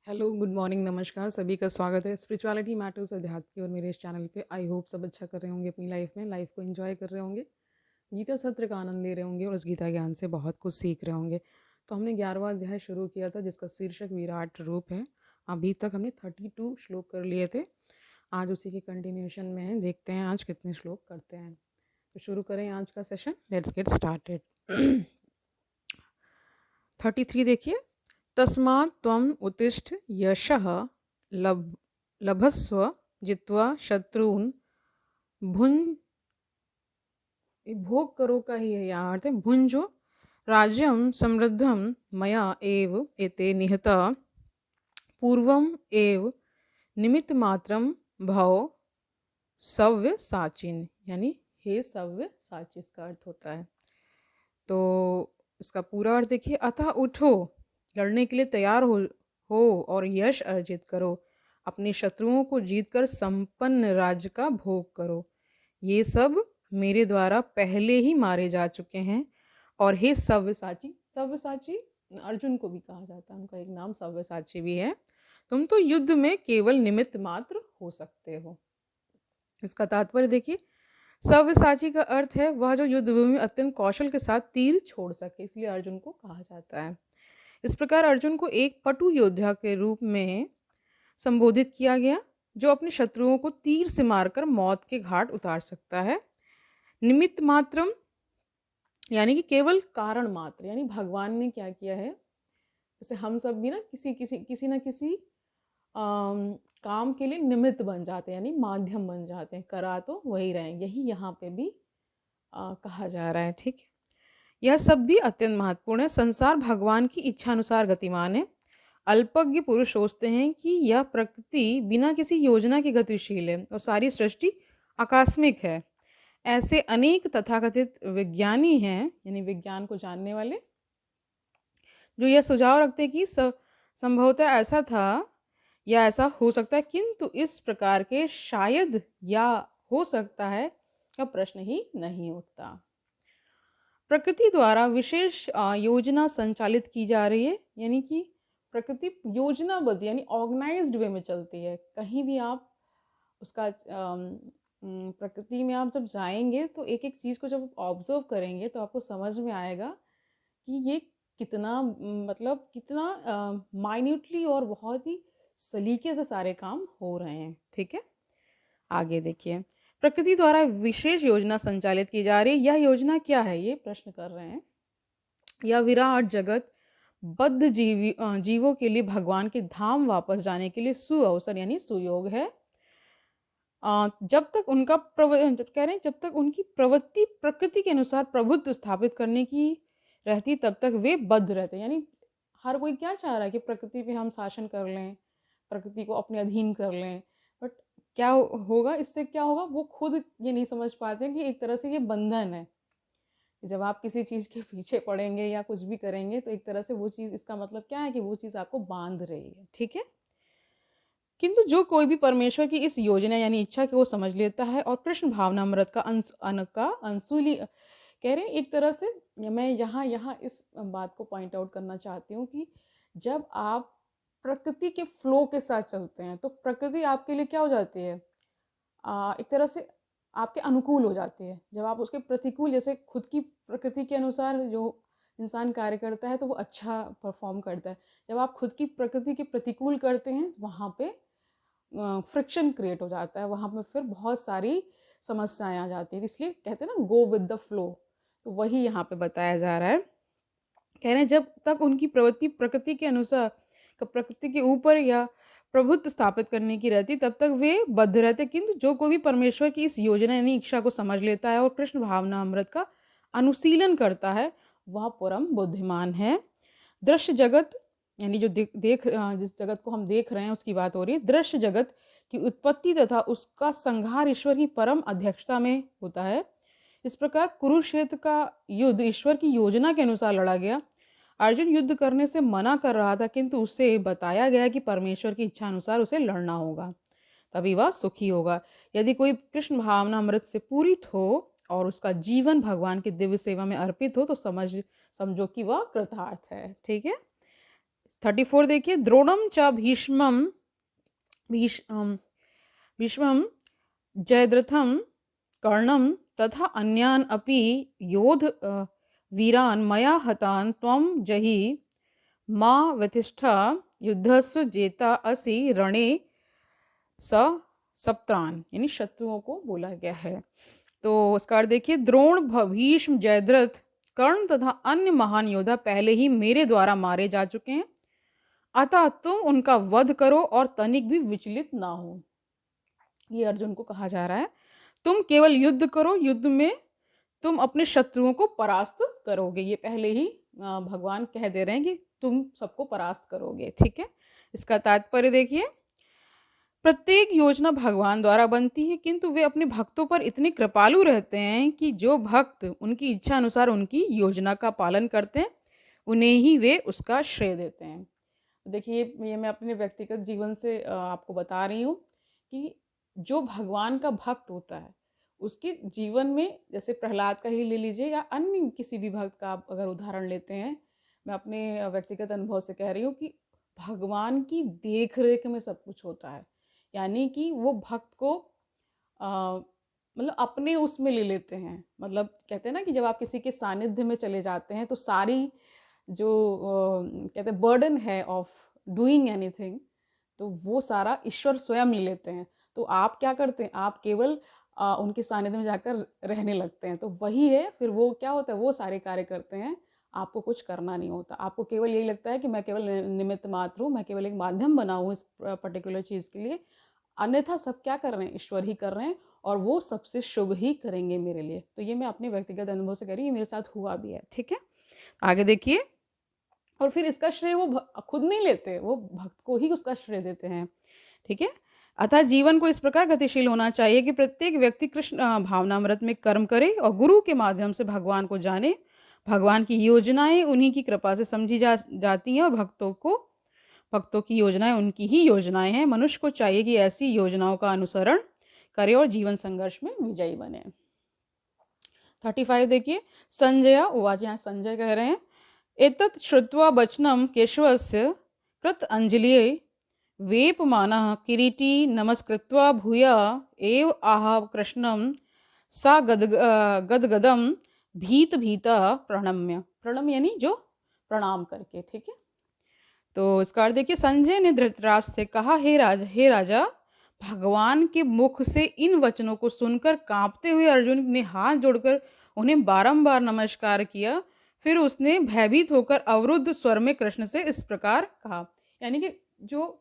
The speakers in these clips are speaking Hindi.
हेलो, गुड मॉर्निंग, नमस्कार, सभी का स्वागत है स्पिरिचुअलिटी मैटर्स अध्यात्म की और मेरे इस चैनल पे। आई होप सब अच्छा कर रहे होंगे अपनी लाइफ में, लाइफ को एंजॉय कर रहे होंगे, गीता सत्र का आनंद ले रहे होंगे और उस गीता ज्ञान से बहुत कुछ सीख रहे होंगे। तो हमने 11वां अध्याय शुरू किया था जिसका शीर्षक विराट रूप है। अभी तक हमने 32 श्लोक कर लिए थे। आज उसी के कंटिन्यूशन में है, देखते हैं आज कितने श्लोक करते हैं। तो शुरू करें आज का सेशन, लेट्स गेट स्टार्टेड। 33 देखिए। तस्मात् त्वम् उत्तिष्ठ यशः लभ लभस्व जित्वा शत्रून् भुंज। भोग करो का ही है यहाँ अर्थ है, भुंजो राज्यम समृद्धम मया एव एते निहता पूर्वम एव निमित्त मात्रम भव सव्य साचिन, यानी हे सव्य साची इसका अर्थ होता है। तो इसका पूरा अर्थ देखिए। अतः उठो, लड़ने के लिए तैयार हो और यश अर्जित करो, अपने शत्रुओं को जीतकर संपन्न राज्य का भोग करो। ये सब मेरे द्वारा पहले ही मारे जा चुके हैं। और हे सव्यसाची, सव्यसाची अर्जुन को भी कहा जाता है, उनका एक नाम सव्यसाची भी है। तुम तो युद्ध में केवल निमित्त मात्र हो सकते हो। इसका तात्पर्य देखिए। सव्यसाची का अर्थ है वह जो युद्ध भूमि में अत्यंत कौशल के साथ तीर छोड़ सके, इसलिए अर्जुन को कहा जाता है। इस प्रकार अर्जुन को एक पटु योद्धा के रूप में संबोधित किया गया जो अपने शत्रुओं को तीर से मारकर मौत के घाट उतार सकता है। निमित्त मात्रम यानी कि केवल कारण मात्र, यानी भगवान ने क्या किया है, जैसे हम सब भी ना किसी ना किसी काम के लिए निमित्त बन जाते हैं, यानी माध्यम बन जाते हैं, करा तो वही रहे, यही यहाँ पे भी कहा जा रहा है। ठीक है, यह सब भी अत्यंत महत्वपूर्ण है। संसार भगवान की इच्छा अनुसार गतिमान है। अल्पज्ञ पुरुष सोचते हैं कि यह प्रकृति बिना किसी योजना के गतिशील है और सारी सृष्टि आकस्मिक है। ऐसे अनेक तथाकथित विज्ञानी हैं, यानी विज्ञान को जानने वाले, जो यह सुझाव रखते हैं कि संभवतः ऐसा था या ऐसा हो सकता है, किंतु इस प्रकार के शायद या हो सकता है का प्रश्न ही नहीं उठता। प्रकृति द्वारा विशेष योजना संचालित की जा रही है, यानी कि प्रकृति योजनाबद्ध यानी ऑर्गेनाइज्ड वे में चलती है। कहीं भी आप उसका प्रकृति में आप जब जाएंगे तो एक एक चीज़ को जब ऑब्जर्व करेंगे तो आपको समझ में आएगा कि ये कितना मतलब कितना माइन्यूटली और बहुत ही सलीके से सारे काम हो रहे हैं। ठीक है, आगे देखिए। प्रकृति द्वारा विशेष योजना संचालित की जा रही है। यह योजना क्या है, ये प्रश्न कर रहे हैं। यह विराट जगत बद्ध जीवों के लिए भगवान के धाम वापस जाने के लिए सुअवसर यानी सुयोग है। जब तक उनका कह रहे हैं जब तक उनकी प्रवृत्ति प्रकृति के अनुसार प्रभुत्व स्थापित करने की रहती तब तक वे बद्ध रहते हैं। यानी हर कोई क्या चाह रहा है कि प्रकृति पे हम शासन कर लें, प्रकृति को अपने अधीन कर लें, बट क्या होगा इससे, क्या होगा वो खुद ये नहीं समझ पाते कि एक तरह से ये बंधन है। जब आप किसी चीज़ के पीछे पड़ेंगे या कुछ भी करेंगे तो एक तरह से वो चीज़, इसका मतलब क्या है कि वो चीज़ आपको बांध रही है। ठीक है, किंतु जो कोई भी परमेश्वर की इस योजना यानी इच्छा को समझ लेता है और कृष्ण भावनामृत का अंशुली कह रहे हैं एक तरह से। मैं यहाँ इस बात को पॉइंट आउट करना चाहती हूँ कि जब आप प्रकृति के फ्लो के साथ चलते हैं तो प्रकृति आपके लिए क्या हो जाती है, एक तरह से आपके अनुकूल हो जाती है। जब आप उसके प्रतिकूल, जैसे खुद की प्रकृति के अनुसार जो इंसान कार्य करता है तो वो अच्छा परफॉर्म करता है। जब आप खुद की प्रकृति के प्रतिकूल करते हैं वहाँ पे फ्रिक्शन क्रिएट हो जाता है, वहाँ पे फिर बहुत सारी समस्याएं आ जाती हैं। इसलिए कहते हैं ना गो विद द फ्लो, तो वही यहाँ पे बताया जा रहा है। कह रहे हैं जब तक उनकी प्रवृत्ति प्रकृति के अनुसार प्रकृति के ऊपर या प्रभुत्व स्थापित करने की रहती तब तक वे बद्ध रहते, किंतु जो कोई भी परमेश्वर की इस योजना यानी इच्छा को समझ लेता है और कृष्ण भावना अमृत का अनुशीलन करता है वह परम बुद्धिमान है। दृश्य जगत यानी जो जिस जगत को हम देख रहे हैं उसकी बात हो रही है। दृश्य जगत की उत्पत्ति तथा उसका संहार ईश्वर की परम अध्यक्षता में होता है। इस प्रकार कुरुक्षेत्र का युद्ध ईश्वर की योजना के अनुसार लड़ा गया। अर्जुन युद्ध करने से मना कर रहा था, किंतु उसे बताया गया कि परमेश्वर की इच्छा अनुसार उसे लड़ना होगा, तभी वह सुखी होगा। यदि कोई कृष्ण भावना अमृत से पूरित हो और उसका जीवन भगवान की दिव्य सेवा में अर्पित हो तो समझो कि वह कृतार्थ है। ठीक है, 34 देखिए, द्रोणम च भीष्मम जयद्रथम कर्णम तथा अन्यान अपि योध वीरान मया हतान त्वं जहि मा व्यतिष्ठा युद्धस्व जेता असि रणे स सप्त्रान, यानी शत्रुओं को बोला गया है। तो उसका अर्थ देखिए, द्रोण, भीष्म, जयद्रथ, कर्ण तथा अन्य महान योद्धा पहले ही मेरे द्वारा मारे जा चुके हैं, अतः तुम उनका वध करो और तनिक भी विचलित ना हो। ये अर्जुन को कहा जा रहा है, तुम केवल युद्ध करो, युद्ध में तुम अपने शत्रुओं को परास्त करोगे। ये पहले ही भगवान कह दे रहे हैं कि तुम सबको परास्त करोगे, ठीक है। इसका तात्पर्य देखिए, प्रत्येक योजना भगवान द्वारा बनती है, किंतु वे अपने भक्तों पर इतने कृपालु रहते हैं कि जो भक्त उनकी इच्छा अनुसार उनकी योजना का पालन करते हैं, उन्हें ही वे उसका श्रेय देते हैं। देखिए, ये मैं अपने व्यक्तिगत जीवन से आपको बता रही हूँ कि जो भगवान का भक्त होता है उसके जीवन में, जैसे प्रहलाद का ही ले लीजिए या अन्य किसी भी भक्त का आप अगर उदाहरण लेते हैं, मैं अपने व्यक्तिगत अनुभव से कह रही हूँ कि भगवान की देख रेख में सब कुछ होता है। यानी कि वो भक्त को मतलब अपने उसमें ले लेते हैं। मतलब कहते हैं ना कि जब आप किसी के सानिध्य में चले जाते हैं तो सारी जो कहते हैं बर्डन है ऑफ डूइंग एनीथिंग, तो वो सारा ईश्वर स्वयं ले लेते हैं। तो आप क्या करते हैं, आप केवल उनके सानिध्य में जाकर रहने लगते हैं। तो वही है, फिर वो क्या होता है, वो सारे कार्य करते हैं, आपको कुछ करना नहीं होता। आपको केवल यही लगता है कि मैं केवल निमित्त मात्र हूँ, मैं केवल एक माध्यम बना हूँ इस पर्टिकुलर चीज़ के लिए, अन्यथा सब क्या कर रहे हैं, ईश्वर ही कर रहे हैं, और वो सबसे शुभ ही करेंगे मेरे लिए। तो ये मैं अपने व्यक्तिगत अनुभव से कह रही हूँ, ये मेरे साथ हुआ भी है, ठीक है। आगे देखिए, और फिर इसका श्रेय वो खुद नहीं लेते, वो भक्त को ही उसका श्रेय देते हैं, ठीक है। अतः जीवन को इस प्रकार गतिशील होना चाहिए कि प्रत्येक व्यक्ति कृष्ण भावनामृत में कर्म करे और गुरु के माध्यम से भगवान को जाने। भगवान की योजनाएं उन्हीं की कृपा से समझी जाती हैं और भक्तों की योजनाएं उनकी ही योजनाएं हैं। मनुष्य को चाहिए कि ऐसी योजनाओं का अनुसरण करे और जीवन संघर्ष में विजयी बने। 35 देखिए, संजय उवाच, यहाँ संजय कह रहे हैं, एतत् श्रुत्वा वचनं केशवस्य कृत अंजलिः वेपमानः किरीटी नमस्कृत्वा भूय एव आह कृष्णं सा गदगदं भीत प्रणम्य। प्रणम यानी जो प्रणाम करके, ठीक है। तो इसका अर्थ देखिए, संजय ने धृतराष्ट्र से कहा, हे राजा, भगवान के मुख से इन वचनों को सुनकर कांपते हुए अर्जुन ने हाथ जोड़कर उन्हें बारंबार नमस्कार किया। फिर उसने भयभीत होकर अवरुद्ध स्वर में कृष्ण से इस प्रकार कहा, यानी कि जो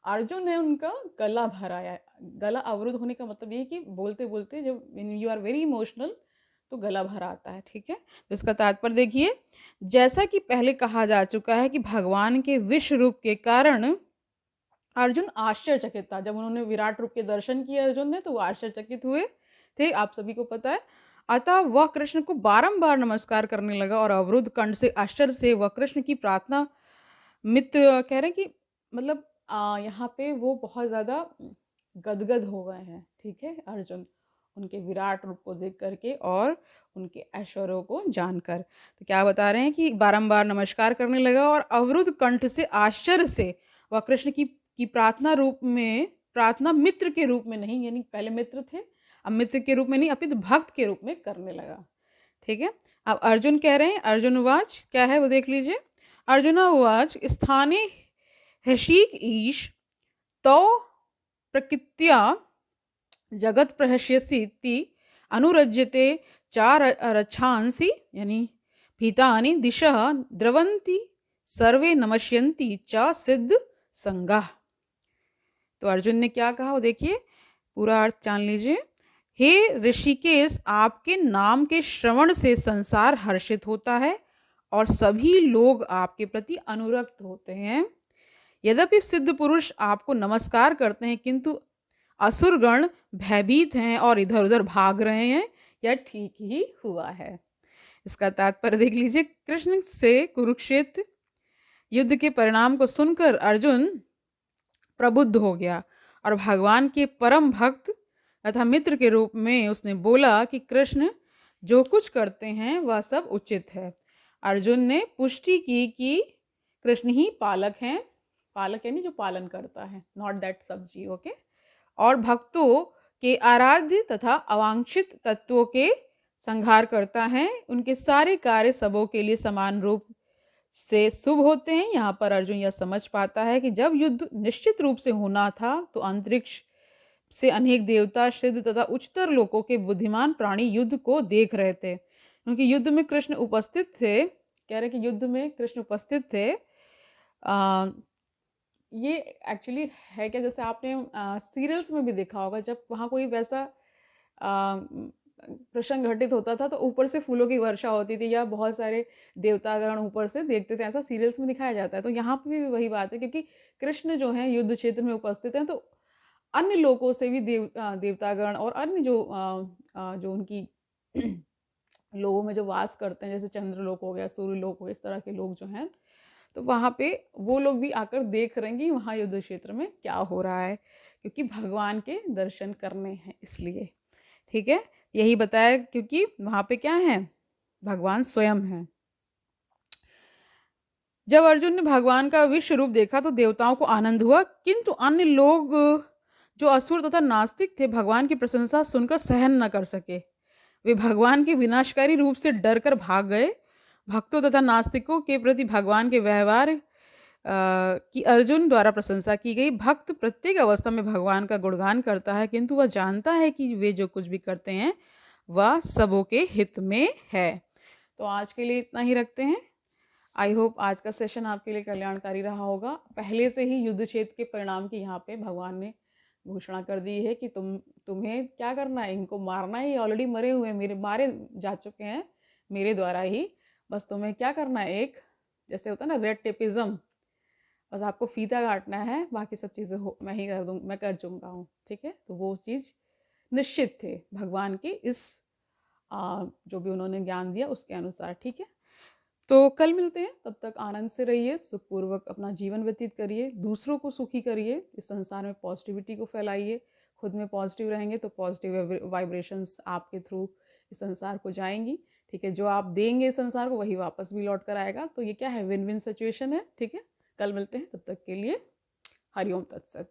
अर्जुन है उनका गला भर आया। गला अवरुद्ध होने का मतलब ये कि बोलते बोलते जब यू आर वेरी इमोशनल तो गला भर आता है, ठीक है। तो इसका तात्पर्य देखिए, जैसा कि पहले कहा जा चुका है कि भगवान के विश्व रूप के कारण अर्जुन आश्चर्यचकित था। जब उन्होंने विराट रूप के दर्शन किए अर्जुन ने, तो वो आश्चर्यचकित हुए थे, आप सभी को पता है। अतः वह कृष्ण को बारंबार नमस्कार करने लगा और अवरुद्ध कंठ से आश्चर्य से वह कृष्ण की प्रार्थना मित्र कह रहे हैं कि मतलब यहाँ पे वो बहुत ज़्यादा गदगद हो गए हैं, ठीक है, अर्जुन, उनके विराट रूप को देख करके और उनके ऐश्वर्यों को जानकर। तो क्या बता रहे हैं कि बारंबार नमस्कार करने लगा और अवरुद्ध कंठ से आश्चर्य से वह कृष्ण की प्रार्थना रूप में, प्रार्थना मित्र के रूप में नहीं, यानी पहले मित्र थे, अब मित्र के रूप में नहीं अपितु भक्त के रूप में करने लगा, ठीक है। अब अर्जुन कह रहे हैं, अर्जुन उवाच क्या है वो देख लीजिए। अर्जुना उवाच स्थाने हृषीक ईश तो प्रकृत्या जगत प्रहस्यसीति अनुरज्यते चार रक्षांसि, यानी भीतानि दिशः द्रवन्ति सर्वे नमस्यन्ति च सिद्ध संगा। तो अर्जुन ने क्या कहा वो देखिए, पूरा अर्थ जान लीजिए। हे ऋषिकेश, आपके नाम के श्रवण से संसार हर्षित होता है और सभी लोग आपके प्रति अनुरक्त होते हैं। यद्यपि सिद्ध पुरुष आपको नमस्कार करते हैं, किंतु असुरगण भयभीत हैं और इधर उधर भाग रहे हैं। यह ठीक ही हुआ है। इसका तात्पर्य देख लीजिए। कृष्ण से कुरुक्षेत्र युद्ध के परिणाम को सुनकर अर्जुन प्रबुद्ध हो गया और भगवान के परम भक्त तथा मित्र के रूप में उसने बोला कि कृष्ण जो कुछ करते हैं वह सब उचित है। अर्जुन ने पुष्टि की कि कृष्ण ही पालक हैं, पालक यानी जो पालन करता है, नॉट दैट सब्जी, ओके। और भक्तों के आराध्य तथा अवांछित तत्वों के संहार करता है, उनके सारे कार्य सबों के लिए समान रूप से शुभ होते हैं। यहाँ पर अर्जुन यह समझ पाता है कि जब युद्ध निश्चित रूप से होना था तो अंतरिक्ष से अनेक देवता, सिद्ध तथा उच्चतर लोकों के बुद्धिमान प्राणी युद्ध को देख रहे थे, क्योंकि युद्ध में कृष्ण उपस्थित थे। कह रहे कि युद्ध में कृष्ण उपस्थित थे। ये एक्चुअली है क्या, जैसे आपने सीरियल्स में भी देखा होगा, जब वहाँ कोई वैसा प्रसंग घटित होता था तो ऊपर से फूलों की वर्षा होती थी या बहुत सारे देवतागण ऊपर से देखते थे, ऐसा सीरियल्स में दिखाया जाता है। तो यहाँ पे भी वही बात है, क्योंकि कृष्ण जो है युद्ध क्षेत्र में उपस्थित हैं, तो अन्य लोगों से भी देवतागण और अन्य जो उनकी लोगों में जो वास करते हैं, जैसे चंद्रलोक हो गया, सूर्यलोक हो गया, इस तरह के लोग जो हैं, तो वहाँ पे वो लोग भी आकर देख रहे हैं कि वहाँ युद्ध क्षेत्र में क्या हो रहा है, क्योंकि भगवान के दर्शन करने हैं इसलिए। ठीक है, यही बताया, क्योंकि वहाँ पे क्या है, भगवान स्वयं है। जब अर्जुन ने भगवान का विश्व रूप देखा तो देवताओं को आनंद हुआ, किंतु अन्य लोग जो असुर तथा नास्तिक थे भगवान की प्रशंसा सुनकर सहन न कर सके। वे भगवान के विनाशकारी रूप से डरकर भाग गए। भक्तों तथा नास्तिकों के प्रति भगवान के व्यवहार की अर्जुन द्वारा प्रशंसा की गई। भक्त प्रत्येक अवस्था में भगवान का गुणगान करता है, किंतु वह जानता है कि वे जो कुछ भी करते हैं वह सबों के हित में है। तो आज के लिए इतना ही रखते हैं। आई होप आज का सेशन आपके लिए कल्याणकारी रहा होगा। पहले से ही युद्ध क्षेत्र के परिणाम की यहाँ पे भगवान ने घोषणा कर दी है कि तुम्हें क्या करना है, इनको मारना है। ऑलरेडी मरे हुए, मेरे मारे जा चुके हैं मेरे द्वारा ही। बस तुम्हें क्या करना है, एक जैसे होता है ना रेड टेपिज्म, बस आपको फीता काटना है, बाकी सब चीज़ें मैं ही कर दूँ, मैं कर चुका हूँ। ठीक है, तो वो चीज़ निश्चित थे भगवान की इस जो भी उन्होंने ज्ञान दिया उसके अनुसार। ठीक है, तो कल मिलते हैं, तब तक आनंद से रहिए, सुखपूर्वक अपना जीवन व्यतीत करिए, दूसरों को सुखी करिए, इस संसार में पॉजिटिविटी को फैलाइए। खुद में पॉजिटिव रहेंगे तो पॉजिटिव वाइब्रेशंस आपके थ्रू इस संसार को जाएंगी। ठीक है, जो आप देंगे इस संसार को वही वापस भी लौट कर आएगा। तो ये क्या है, विन विन सिचुएशन है। ठीक है, कल मिलते हैं, तब तक के लिए हरिओम तत्सत।